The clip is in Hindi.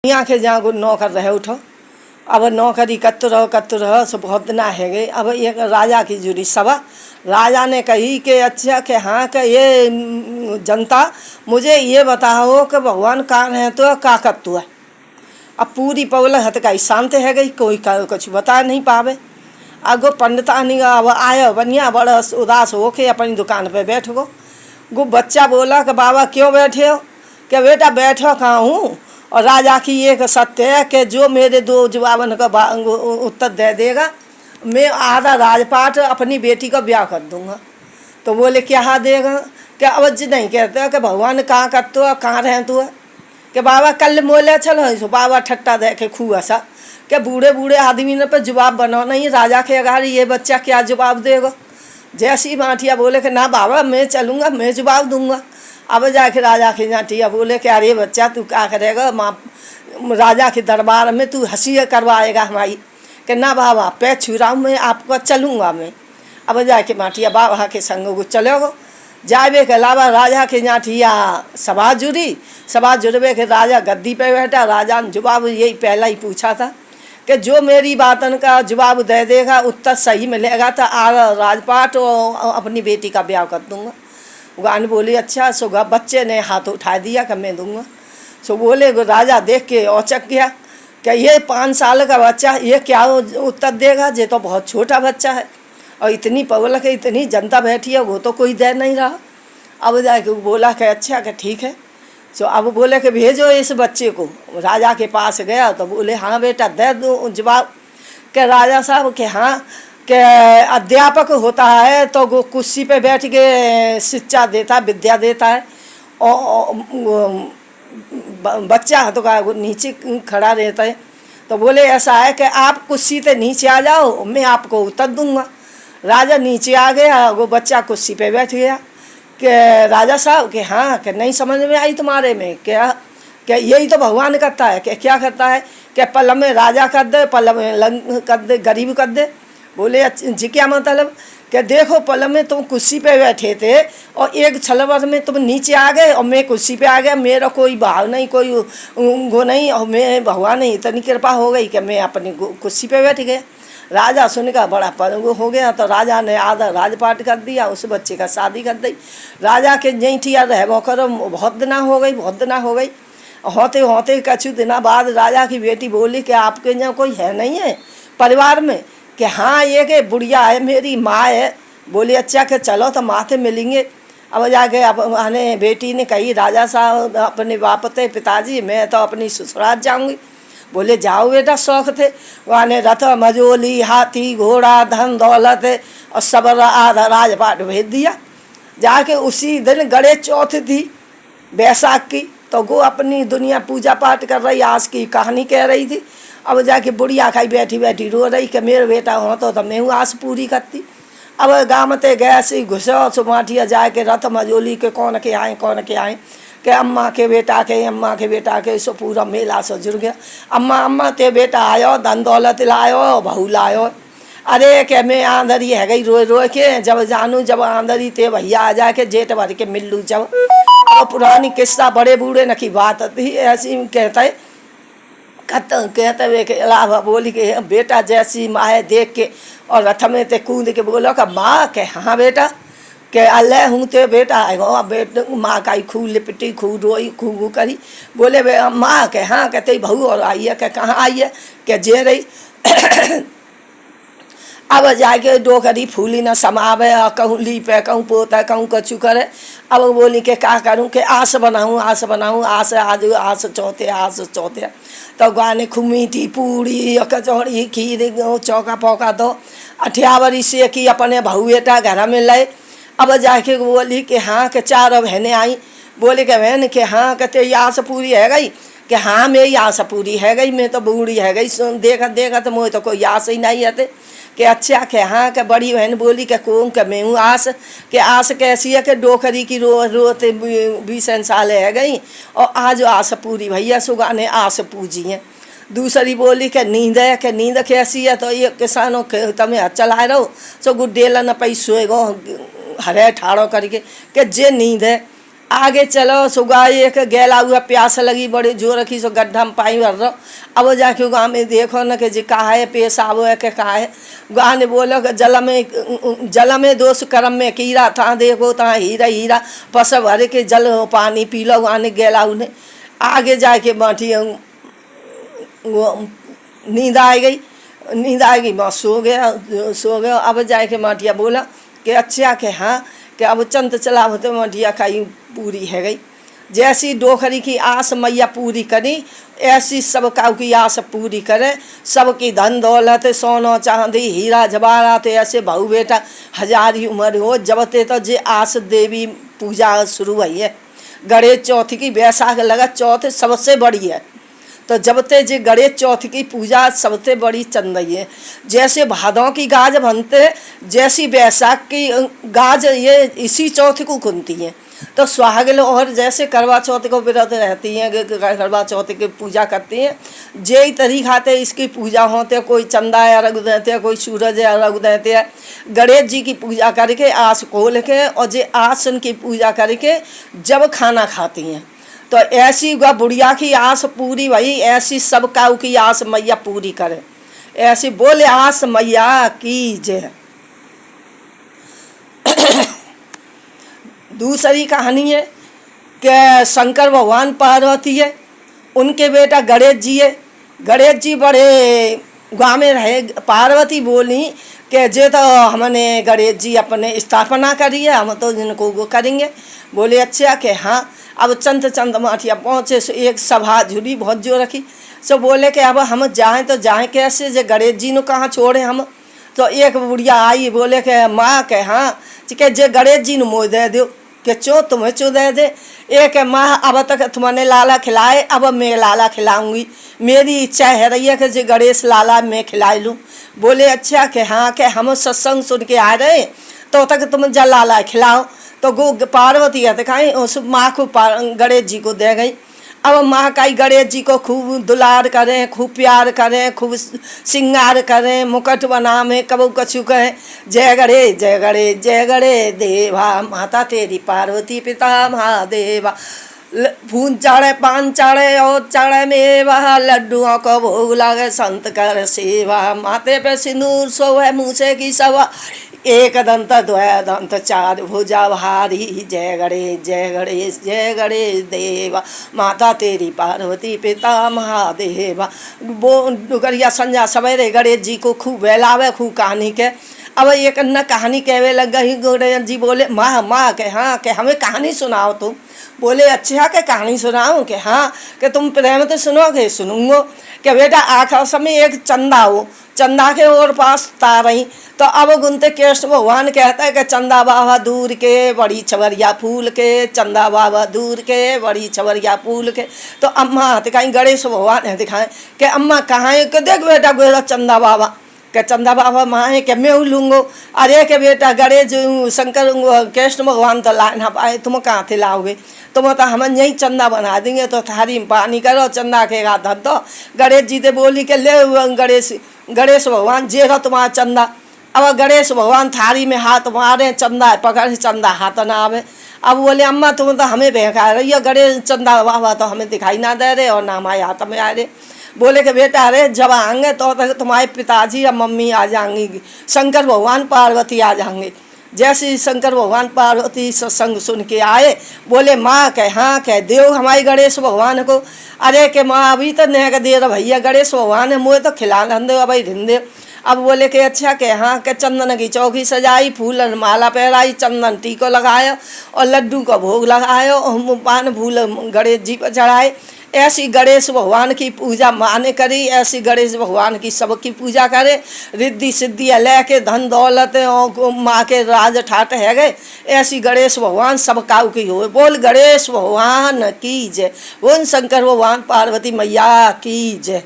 यहाँ के जहाँ को नौकर रहे उठो। अब नौकरी कत्तो रहो सो बहुत दिन है गए। अब एक राजा की जुड़ी सभा, राजा ने कही कि अच्छा कि हाँ कि ये जनता मुझे ये बताओ कि भगवान कहाँ है तो का कत्तो है। अब पूरी पवल हतकाई शांत है गई, कोई कुछ बता नहीं पावे। अगो पंडितानी अब आयो बनिया बड़ा उदास हो के अपनी दुकान पे बैठ गो बच्चा बोला कि बाबा क्यों बैठे हो? कि बेटा बैठो कहाँ हूँ, और राजा की एक सत्य है कि जो मेरे दो जवाबन का उत्तर दे देगा मैं आधा राजपाट अपनी बेटी का ब्याह कर दूंगा। तो बोले क्या देगा? क्या अवज्य नहीं कहते कि भगवान कहाँ करते हो, कहाँ रहे तू है? कि बाबा कल मोले चलो सो बाबा ठट्टा दे के खूब हंसा कि बूढ़े बूढ़े आदमी ने पर जवाब बनाओ नहीं, राजा के अगार ये बच्चा क्या जवाब देगा? जैसी माठिया बोले कि ना बाबा मैं चलूँगा, मैं जवाब दूंगा। अब जाके राजा के जाटिया बोले कि अरे बच्चा तू क्या करेगा, माँ राजा के दरबार में तू हंसी करवाएगा हमारी? कि ना बाबा पैर छुराऊँ मैं आपको चलूँगा मैं। अब जाके माठिया बाबा के संग को चले गो। जावे के अलावा राजा के जाटिया सभा जुड़वे के राजा गद्दी पे बैठा। राजा ने जवाब यही पहला ही पूछा था कि जो मेरी बातन का जवाब दे देगा उत्तर सही मिलेगा तो राजपाट और अपनी बेटी का ब्याह कर दूंगा। गान बोली अच्छा। सो बच्चे ने हाथ उठा दिया कि मैं दूंगा। सो बोले राजा देख के औचक गया कि ये 5 साल का बच्चा ये क्या उत्तर देगा, ये तो बहुत छोटा बच्चा है और इतनी पब्लिक है, इतनी जनता बैठी है, वो तो कोई दे नहीं रहा। अब जाके बोला कि अच्छा कि ठीक है। सो अब बोले कि भेजो इस बच्चे को। राजा के पास गया तो बोले हाँ बेटा दे दो जवाब। कि राजा साहब कि हाँ कि अध्यापक होता है तो वो कुर्सी पे बैठ के शिक्षा देता, विद्या देता है, और बच्चा तो का नीचे खड़ा रहता है। तो बोले ऐसा है कि आप कुर्सी से नीचे आ जाओ, मैं आपको उत्तर दूंगा। राजा नीचे आ गया, वो बच्चा कुर्सी पे बैठ गया। कि राजा साहब कि हाँ कि नहीं समझ में आई तुम्हारे में? क्या क्या यही तो भगवान करता है? कि क्या करता है? कि पल में राजा कर दे, पल में लंग कर दे, गरीब कर दे। बोले जी क्या मतलब? कि देखो पल में तुम कुर्सी पे बैठे थे और एक छलवर में तुम नीचे आ गए और मैं कुर्सी पे आ गया, मेरा कोई भाव नहीं, कोई वो नहीं, और मैं भगवान ने इतनी कृपा हो गई कि मैं अपनी कुर्सी पे बैठ गया। राजा सुन का बड़ा वो हो गया। तो राजा ने आधा राजपाट कर दिया, उस बच्चे का शादी कर दी। राजा के जैठिया रह करो बहुत दिना हो गई। होते होते कछु दिना बाद राजा की बेटी बोली कि आपके यहाँ कोई है नहीं है परिवार में? कि हाँ ये के बुढ़िया है, मेरी माँ है। बोली अच्छा कि चलो तो माथे मिलेंगे। अब जाके अब आने बेटी ने कही राजा साहब अपने बाप थे पिताजी मैं तो अपनी ससुराल जाऊँगी। बोले जाओ बेटा, शौक थे। वहाँ ने रथ मजोली हाथी घोड़ा धन दौलत और सब आधा राजपाट भेज दिया। जाके उसी दिन गणेश चौथ थी बैसाख की, तो वो अपनी दुनिया पूजा पाठ कर रही, आज की कहानी कह रही थी। अब जाके बुढ़िया खाई बैठी बैठी रो रही कि मेरे बेटा हो तो मैं हूँ आस पूरी करती। अब गामते गए से घुसो सुमाठिया जाके रथ मजोली के कौन के आए कि अम्मा के बेटा के सो पूरा मेला से जुड़ गया। अम्मा ते बेटा आयो, धन दौलत लायो, बहू लायो। अरे के मैं आंधरी है गई रोए के, जब आंधरी ते भैया आ जाए के जेठ भर के मिल्लू जब। और पुरानी किस्सा बड़े बूढ़े न की बात थी ऐसी कहते हुए के अलावा बोली कि बेटा जैसी माँ है देख के और रथ में ते कूद के बोलो का माँ के हाँ बेटा के अल्लाह हूँ ते बेटा आएगा। बेट माँ का ही खूब लिपटी, खूब रोई, खूब करी। बोले माँ के हाँ कहते बहू और आई है? के कहाँ आई है? के जे रही। अब जाके डोकरी फूली न समावे, कहूँ लीपे, कहूँ पोता, कहूँ कछु करे। अब बोली के क्या करूँ कि आस बनाऊँ आस आज चौथे। तो गाने खूब मीठी पूड़ी कचौड़ी खीर चौका पौका दो 88 से कि अपने बहू बेटा घर में लाए। अब जाके बोली कि हाँ के 4 बहनें आई। बोले कि बहन के हाँ कहते आस पूरी है गई? कि हाँ मेरी आस पूरी है गई, मैं तो बूढ़ी है गई, देखा तो मुझे तो कोई आस ही नहीं आते। कि अच्छा के हाँ के बड़ी बहन बोली कि कौन के मैं हूँ आस। कि आस कैसी है? कि डोकरी की रोते 20 साल है गई और आज आस पूरी भैया सुगा ने आस पूजी है। दूसरी बोली कि नींद है? कि नींद कैसी है? तो ये किसानों के तुम्हें हाथ चलाए रहो सो गुड्डेला न पैसो हरे ठाड़ो करके कि जे नींद है। आगे चलो सुगा एक गैला हुआ प्यास लगी बड़े जोर रखी सो गड्ढा में पाई भर रहा। अब जाके गाँव में देखो न कि जी कहा है पेश आवो है कि कहा है। गाँव ने बोलो कि जल में दोष कर्म में कीड़ा था देखो तहाँ हीरा हीरा पस भर के जल पानी पी लो। गाँव ने गैला उन्हें आगे जाके बाटी वो नींद आ गई। नींद आ गई मैं सो गया। अब जाके माटिया बोला कि अच्छा के हाँ कि अब चंद चला होते माटिया खाई पूरी है गई। जैसी डोखरी की आस मैया पूरी करी ऐसी सब काऊ की आस पूरी करे। सबकी धन दौलत सोना चांदी हीरा जवाहरात ऐसे बहु बेटा हजारी उम्र हो जबते तो जे आस देवी पूजा शुरू हुई है। गणेश चौथ की बैसाख लगा चौथ सबसे बड़ी है। तो जब ते जे गणेश चौथ की पूजा सबसे बड़ी चंदई है। जैसे भादों की गाज बनते जैसी बैसाख की गाज ये इसी चौथ को खुनती है। तो सुहागिन और जैसे करवा चौथ को व्रत रहती हैं करवा चौथ की पूजा करती हैं जे तरीका थे इसकी पूजा होते कोई चंदा अर्घ देते हैं कोई सूरज अर्घ देते हैं। गणेश जी की पूजा करके आस खोल के और जे आसन की पूजा करके जब खाना खाती हैं। तो ऐसी बुढ़िया की आस पूरी भई ऐसी सब काऊ की आस मैया पूरी करे। ऐसी बोले आस मैया की जय। दूसरी कहानी है कि शंकर भगवान पार्वती है उनके बेटा गणेश जी है। गणेश जी बड़े गाँव में रहे। पार्वती बोली कि जे तो हमने गणेश जी अपने स्थापना करी है हम तो जिनको वो करेंगे। बोले अच्छा कि हाँ। अब चंद माठिया पहुँचे सो एक सभा जुड़ी बहुत जोर रखी। सो बोले कि अब हम जाएं तो जाएं कैसे जे गणेश जी ने कहाँ छोड़े हम। तो एक बुढ़िया आई बोले कि माँ के हाँ कि जे गणेश जी ने मोह दे दो कि चो तुम्हें चो दे दे। एक माँ अब तक तुमने लाला खिलाए अब मैं लाला खिलाऊंगी। मेरी इच्छा है रही है कि जे गणेश लाला मैं खिला लूँ। बोले अच्छा कि हाँ कि हम सत्संग सुन के आ रहे तो तक तुम जा लाला खिलाओ। तो गो पार्वती है दिखाई उस माँ को गणेश जी को दे गई। अब माँ का गणेश जी को खूब दुलार करें खूब प्यार करें खूब श्रृंगार करें मुकुट बनावे कबू कछु कहें जय गणेश जय गणेश जय गणेश देवा माता तेरी पार्वती पिता महादेवा। फूल चढ़े पान चढ़े और चढ़े मेवा लड्डुओं को भोग लगे संत कर सेवा। माथे पे सिंदूर सोहे मूसे की सवा एक दंत द्वय दंत चार भुजा भारी जय गणेश जय गणेश देवा माता तेरी पार्वती पिता महादेवा। वो डुगरिया संजा सवेरे गणेश जी को खूब बहलावे खूब कहानी के। अब एक न कहानी कहवे लग गई। गणेश जी बोले माँ के हाँ के हमें कहानी सुनाओ तुम। बोले अच्छा के कहानी सुनाऊँ कि हाँ कि तुम प्रेम तो सुनोगे सुनूंगो। कि बेटा आखिर समय एक चंदा हो चंदा के और पास तारई। तो अब गुनते कृष्ण भगवान कहता है कि चंदा बाबा दूर के बड़ी छवरिया फूल के चंदा बाबा दूर के बड़ी छवरिया फूल के। तो अम्मा दिखाई गणेश भगवान है दिखाएं कि अम्मा कहाँ है कि देख बेटा गोरा चंदा बाबा के चंदा बाबा माँ है कि मैं लूँगो। अरे के बेटा गणेश शंकर कृष्ण भगवान तो ला ना पाए तुम कहाँ थे लाओगे। तुम तो हम यही चंदा बना देंगे तो थारी में पानी करो चंदा के हाथ धर दो। गणेश जी तो बोली के ले गणेश भगवान जे रहा तुम्हारा चंदा। अब गणेश भगवान थारी में हाथ मारे चंदा पकड़ चंदा हाथ ना आवे। अब बोले अम्मा तुम तो हमें बहका रही हो गणेश चंदा बाबा तो हमें दिखाई ना दे रहे और ना हमारे हाथ में आ रहे। बोले कि बेटा अरे जब आएंगे तो तक तुम्हारे पिताजी या मम्मी आ जाएंगी शंकर भगवान पार्वती आ जाएंगे। जैसे शंकर भगवान पार्वती सत्संग सुन के आए बोले माँ कह हाँ कह देव हमारी गणेश भगवान को। अरे के माँ अभी तो नहीं दे रहा भैया गणेश भगवान है मुँह तो खिला दे भाई ढिंदे। अब बोले कि अच्छा के हाँ के चंदन की चौकी सजाई फूल माला पहराई चंदन टीको लगाया और लड्डू का भोग लगाया और पान फूल गणेश जी पर चढ़ाए। ऐसी गणेश भगवान की पूजा माँ ने करी। ऐसी गणेश भगवान की सबकी पूजा करे रिद्धि सिद्धि लेके धन दौलत और माँ के राज ठाट है गए। ऐसी गणेश भगवान सब काऊ की हो। बोल गणेश भगवान की जय। बोल शंकर भगवान पार्वती मैया की जय।